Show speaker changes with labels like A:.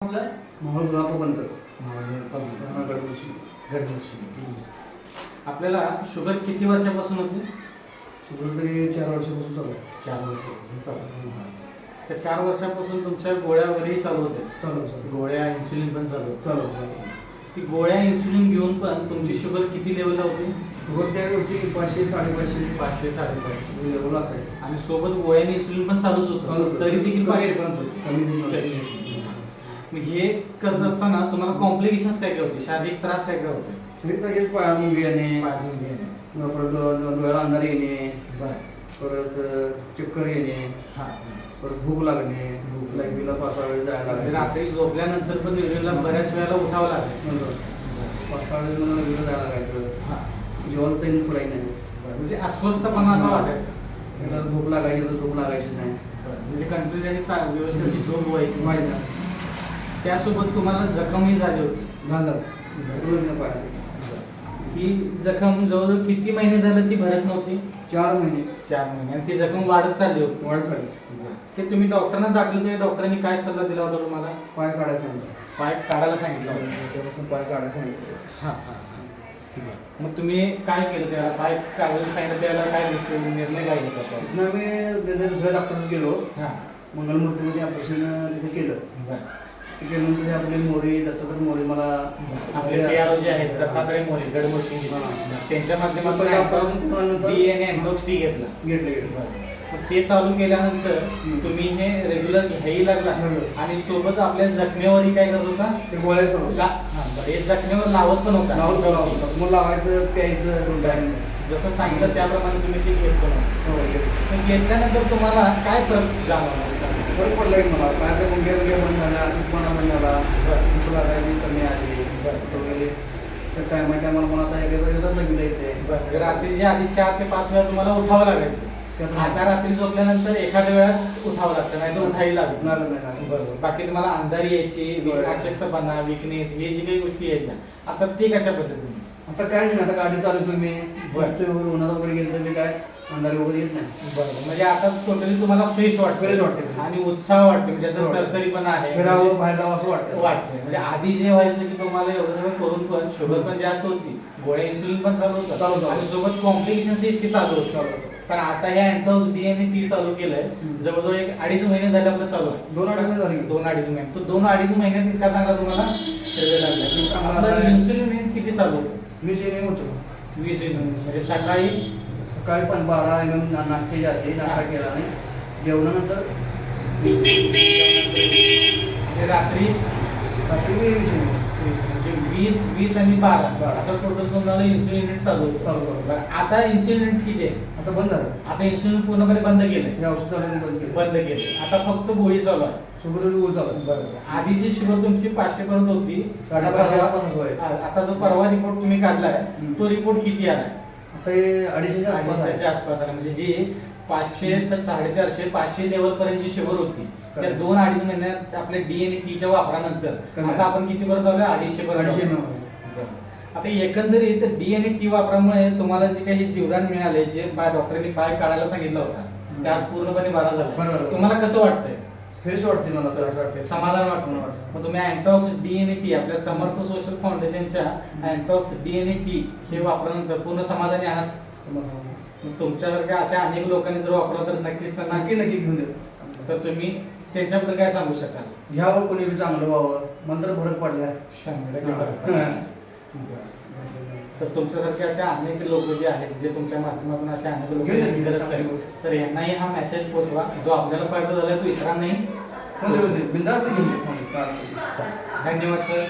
A: आपलं
B: मोहोळ ग्रामपंचायत
A: गडबडशी आपल्याला शुगर किती वर्षापासून होती?
B: शुगर तरी 4 वर्षापासून चालू आहे.
A: 4 वर्षापासून चालू. त्या 4 वर्षापासून तुमच्या गोळ्या वगैरेही चालू होत्या?
B: चालू
A: गोळ्या इन्सुलिन पण चालू होतं?
B: चालू.
A: ती गोळ्या इन्सुलिन घेऊन पण तुमची शुगर किती लेवलला होती?
B: शुगर त्या होती 500 550
A: 500 550
B: लेवल असायची.
A: आणि सोबत गोळ्याने इन्सुलिन पण चालूच
B: चालू
A: होतं,
B: होतं.
A: तरी देखील 500 पर्यंत होती.
B: कमी
A: मग हे करत असताना तुम्हाला कॉम्प्लिकेशन्स काय काय होते? शारीरिक त्रास काय काय होते?
B: तरी तर हेच पाय मुंगी येणे,
A: पाठवून घेणे.
B: परत डोळ्याला अंधार येणे,
A: बरं.
B: परत चक्कर येणे,
A: हां.
B: परत भूक लागणे, लाईव्हला 5-6 वेळ जायला
A: म्हणजे
B: लागले.
A: रात्री झोपल्यानंतर पण युरिनला बऱ्याच वेळेला उठावं लागेल.
B: 5-6 वेळ मला लाईव्हला जायला लागायचं.
A: हां.
B: जेवण चैन पुराई नाही.
A: म्हणजे अस्वस्थपणा असं वाटायचं.
B: एकदा झोप लागायची तर झोप लागायची नाही.
A: म्हणजे कंटिन्युअसली व्यवस्थित अशी झोप व्हायची.
B: माहिती ना
A: त्यासोबत तुम्हाला जखमही झाली होती.
B: झालं पाहिजे.
A: ही जखम जवळजवळ किती महिने झालं ती भरत नव्हती?
B: 4 महिने
A: 4 महिने. आणि ती जखम वाढत चालली होती.
B: वाढ झाली.
A: ते तुम्ही डॉक्टरांना दाखवलं होते, डॉक्टरांनी काय सल्ला दिला होता तुम्हाला?
B: पाय काढायचं नव्हतं.
A: पाय काढायला सांगितलं होतं.
B: त्यापासून पाय काढायचं सांगितलं.
A: हां. मग तुम्ही काय केलं त्याला? पाय काढायला सांगितलं त्याला काय निर्णय काय घेतला?
B: तिथनं मी दुसऱ्या डॉक्टरचं गेलो.
A: हां.
B: मंगलमूर्तीमध्ये ऑपरेशन तिथे केलं.
A: बरं.
B: ते केल्यानंतर आपले मोरे दत्तात्रय मोरे मला
A: आपले PRO जे आहेत दत्तात्रय मोरे गडबडशी त्यांच्या माध्यमातून अँटॉक्स टी घेतला.
B: घेतलं.
A: मग ते चालू केल्यानंतर तुम्ही हे रेग्युलर घ्यायला लागला आणि सोबत आपल्या जखमेवरही काय करत होता?
B: ते गोळ्या
A: हे जखमेवर लावत पण होता.
B: मग लावायचं प्यायचं 2 टाइम.
A: जसं सांगितलं त्याप्रमाणे तुम्ही ते घेत होता. घेतल्यानंतर तुम्हाला काय फरक जाणवला?
B: फरक पडला की मला पायाच्या मुंग्या बंद झाल्या, अशक्तपणा बंद झाला, भूक लागायची कमी आली वगैरे. तर टायमाला मला आता एकदा लागलं येते.
A: रात्रीच्या आधी 4 ते 5 वेळा तुम्हाला उठावं लागायचं. आता रात्री झोपल्यानंतर एखाद्या वेळात उठावं लागतं, नाही तर उठायला लागलं. बरोबर. बाकी तुम्हाला अंधारी यायची, अशक्तपणा, विकनेस, हे जी काही गोष्टी यायच्या, आता ते कशा पद्धतीने?
B: आता काहीच नाही. आता गाडी चालू तुम्ही उन्हात वगैरे गेलं तर मी काय अंधारी वगैरे येत नाही.
A: बरोबर. म्हणजे आता टोटली तुम्हाला फ्रेश वाटते आणि उत्साह वाटते, म्हणजे असं तरतरी पण आहे,
B: फिरावं बाहेर जावं असं वाटतं.
A: म्हणजे आधी जे व्हायचं की तुम्हाला एवढं सगळं करून पण शुगर पण जास्त होती, गोळ्या इन्सुलिन पण चालू होतं आणि सोबत कॉम्प्लिकेशन्स इतकी चालू होतं. पण आता ह्या अँटॉक्स टी चालू केलंय, जवळजवळ 1-2.5 महिने झाले आपलं चालू आहे.
B: 2-2.5 महिने झाले.
A: 2-2.5 महिने. तो 2-2.5 महिन्यात इतका चांगला तुम्हाला रिझल्ट लागला. इन्सुलिन किती चालू होतं?
B: 20 एम होतो.
A: 20 म्हणजे सकाळी
B: पण 12 एम नाश्ते जाते, नाश्ता केला आणि जेवणानंतर
A: रात्री
B: 20 एम.
A: म्हणजे 20 आणि 12 असं टोटल तुम्हाला इन्सुलिन युनिट चालू होतं. आता इन्सुलिन युनिट किती आहे?
B: आता बंद झालं.
A: आता इन्सुलिन पूर्णपणे बंद केलंय.
B: हे औषध चालू
A: बंद केले. आता फक्त गोळी चालू आहे.
B: शुगर गोळी चालू.
A: बरोबर. आधीची शुगर तुमची 500 पर्यंत होती.
B: 550
A: आता जो परवा रिपोर्ट तुम्ही काढलाय तो रिपोर्ट किती आलाय?
B: आता हे 250
A: आसपास आला. म्हणजे जी 500, 450, 500 लेवल पर्यंत जी शुगर होती त्या 2-2.5 महिन्यात आपल्या डी आणि टीच्या वापरानंतर आता आपण किती पर्यंत आलोय? 250 पर्यंत. आता एकंदरीत डी आणि टी वापरामुळे तुम्हाला जे काही जीवदान मिळाले, जे डॉक्टरांनी पाय काढायला सांगितलं होता, ते आज पूर्णपणे बरा झाला. तुम्हाला कसं वाटतंय?
B: फ्रेश वाटते मला.
A: वाटते, समाधान वाटतं. मग तुम्ही अँटॉक्स डी आणि टी आपल्या समर्थ सोशल फाउंडेशनच्या अँटॉक्स डी आणि टी हे वापरल्यानंतर पूर्ण समाधानी आहात? मग तुमच्यासारख्या अशा अनेक लोकांनी जर वापरलं तर नक्कीच त्यांना
B: नक्की घेऊन देतो.
A: तर तुम्ही त्यांच्याबद्दल काय सांगू शकाल?
B: घ्यावं, कोणी बी चांगलं व्हावं. मंत्र फरक पडला.
A: 100%. तर तुमच्यासारखे अशा अनेक लोक जे आहेत, जे तुमच्या माध्यमातून अशा अनेक लोक गरज आहेत, तर यांनाही हा मेसेज पोहोचवा. जो आपल्याला फायदा झाला तो इतरांनाही
B: बिंदास्त घेऊन.
A: धन्यवाद सर.